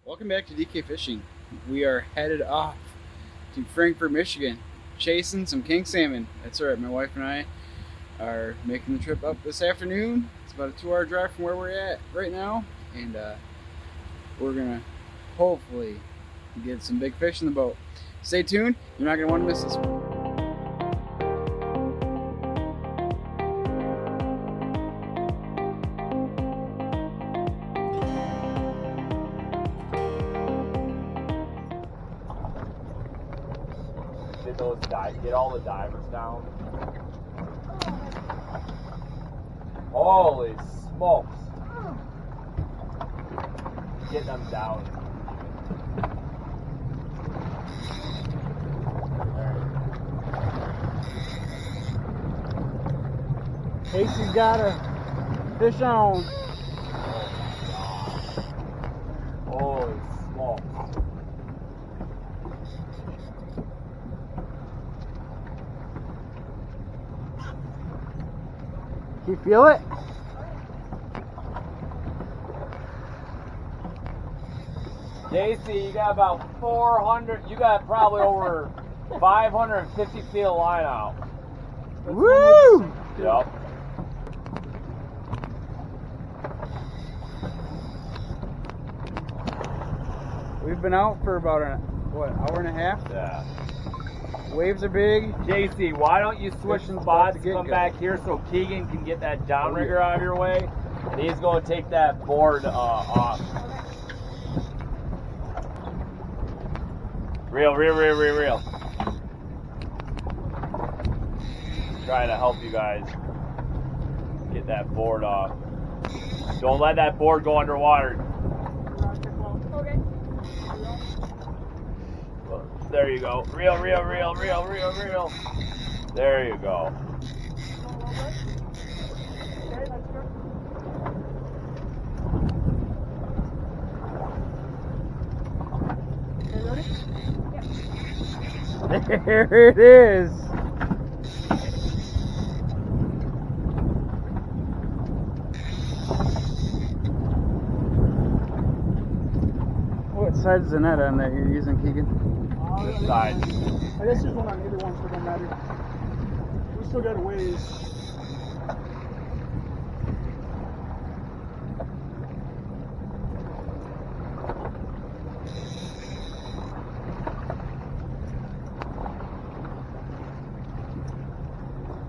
Welcome back to DK Fishing. We are headed off to Frankfort, Michigan, chasing some king salmon. That's right, my wife and I are making the trip up this afternoon. It's about a 2-hour drive from where we're at right now, and we're gonna hopefully get some big fish in the boat. Stay tuned, you're not gonna want to miss this one. Get all the divers down. Holy smokes. Get them down. Casey's got a fish on. Holy smokes. Can you feel it? JC, you got about 400, you got probably over 550 feet of line out. Woo! Yep. We've been out for about hour and a half? Yeah. Waves are big. JC, why don't you switch Fishing's spots, about to get come good. back here so Keegan can get that downrigger out of your way, and he's going to take that board off. Reel. Trying to help you guys get that board off. Don't let that board go underwater. Okay. There you go. Reel. There you go. Okay, that's good. Okay, ready? Yep. There it is. What side is the net on that you're using, Keegan? This side. I guess there's one on either one, so it don't matter. We still got a ways.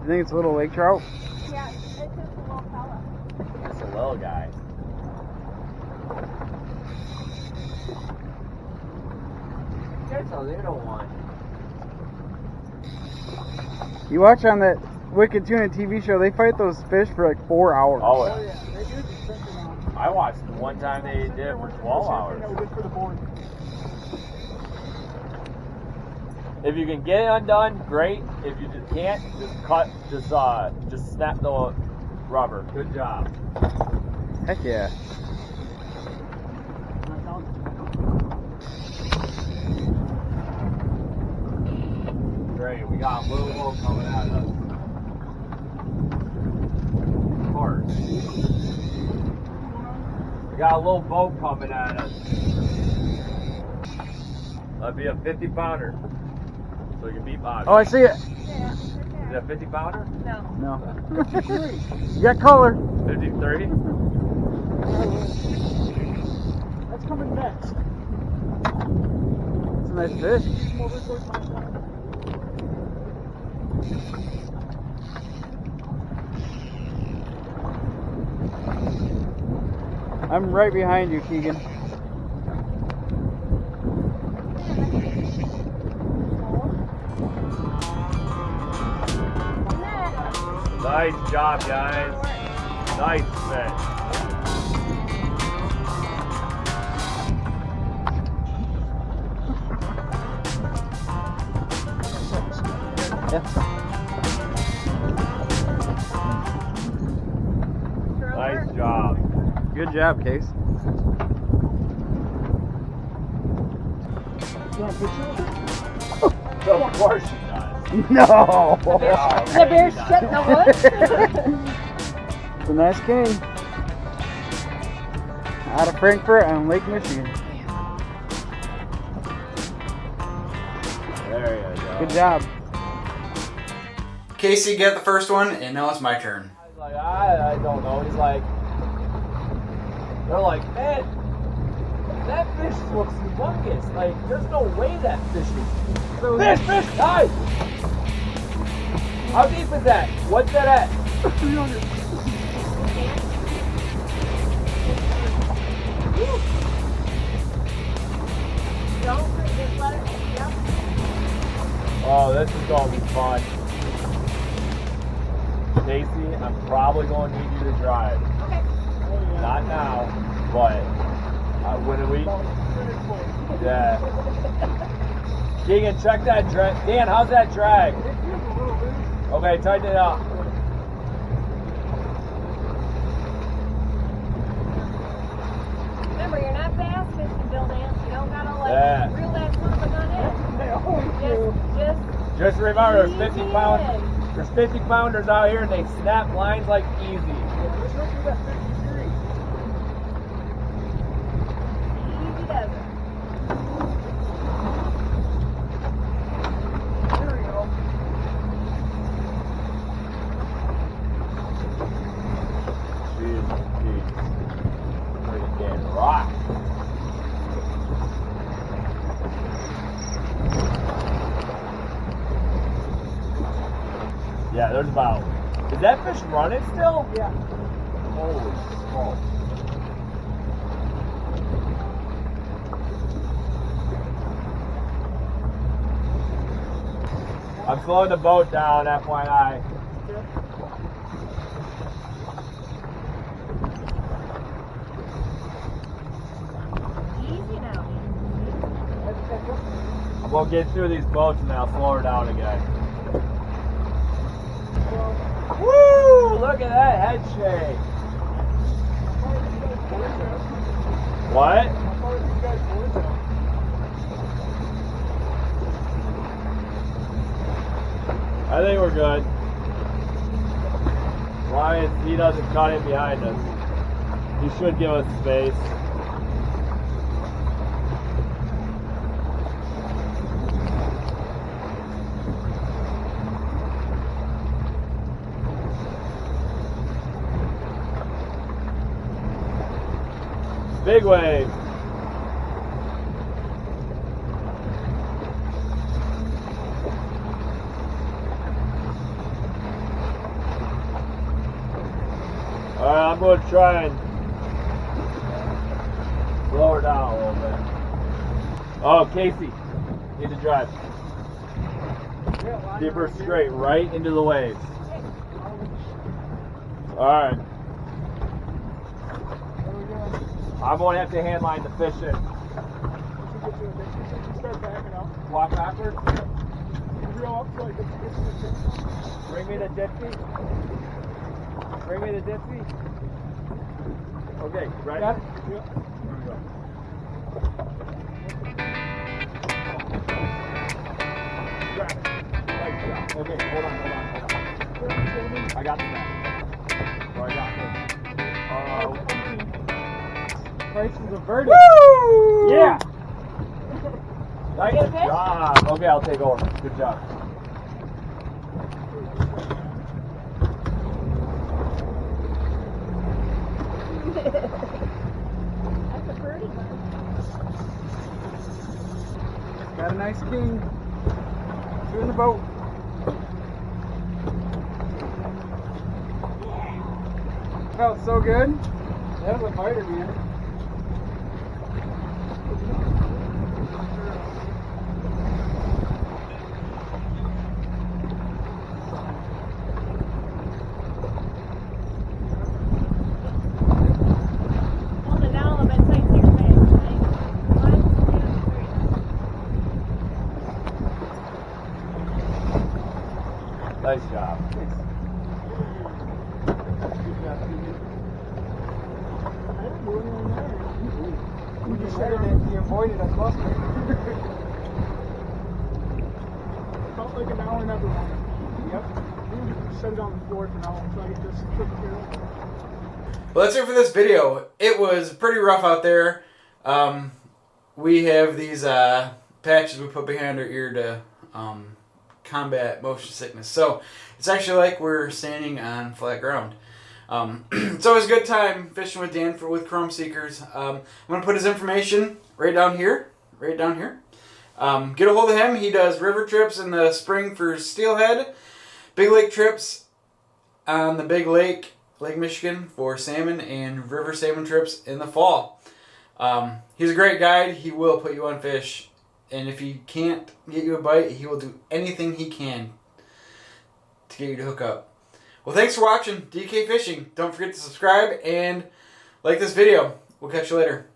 You think it's a little lake trout? Yeah, it's just a little fella. It's a little guy. There's a little one. You watch on that Wicked Tuna TV show, they fight those fish for like 4 hours. Oh, Oh yeah. yeah, they do the trick around. I watched the one time they did it for 12 hours. That we did for the board. If you can get it undone, great. If you just can't, just snap the rubber. Good job. Heck yeah. Great. We got a little boat coming at us. Hard. We got a little boat coming at us. That'd be a 50-pounder. So you can beat Bobby. Oh, I see it. Yeah. Is it a 50-pounder? No. No. You got color. 53? That's coming next. It's a nice fish. Come over towards my side. I'm right behind you, Keegan. Nice job, guys. Nice fish. Nice job. Good job, Case. You want a picture? Of course she does. No! The bear shit in the woods? It's a nice king. Out of Frankfort on Lake Michigan. There you go. Good job. Casey got the first one, and now it's my turn. I was like, I don't know. He's like, they're like, man, that fish looks humongous. Like, there's no way that fish is. Fish! Guys! How deep is that? What's that at? 300. Oh, this is going to be fun. Casey, I'm probably going to need you to drive. Okay. Not now, but when we... Yeah. Keegan, check that drag. Dan, how's that drag? Okay, tighten it up. Remember, you're not fast fishing, Bill Dance. You don't gotta like reel that something on in. Just remember, easy there's 50 pounders out here and they snap lines like easy. Easy does it. There we go. Jeez. Freaking rock. Yeah, there's about... Is that fish running still? Yeah. Holy smokes. I'm slowing the boat down, FYI. Easy now. I'm gonna get through these boats and then I'll slow her down again. Woo! Look at that head shake. What? I think we're good. Ryan, he doesn't cut in behind us. He should give us space. Big wave. Alright, I'm going to try and slow her down a little bit. Oh, Casey, need to drive. Keep her straight right into the waves. Alright. I'm going to have to handline the fish in. Start backing up. Walk backwards. Reel up so it gets to the fish. Bring me the dipsy. Bring me the dipsy. Okay, ready? Got it? Here we go. Grab it. Right job. Okay, hold on. I got the back. Oh, I got this. Price is averted. Woo! Yeah. Nice job. Okay, I'll take over. Good job. That's a pretty one. Got a nice king. Two in the boat. Felt so good. That was a fighter, man. Hold it down a little bit, tight to your face. Okay? 1, 2, 3. Nice job. You just said it, you avoided a cluster. Felt like an hour and every one. Yep. Set it on the floor for now so I get this trick here. Well, that's it for this video. It was pretty rough out there. We have these patches we put behind our ear to combat motion sickness. So it's actually like we're standing on flat ground. It's always a good time fishing with Dan with Chromeseekers. I'm going to put his information right down here. Get a hold of him. He does river trips in the spring for steelhead, big lake trips on the big lake, Lake Michigan, for salmon, and river salmon trips in the fall. He's a great guide. He will put you on fish, and if he can't get you a bite, he will do anything he can to get you to hook up. Well, thanks for watching DK Fishing. Don't forget to subscribe and like this video. We'll catch you later.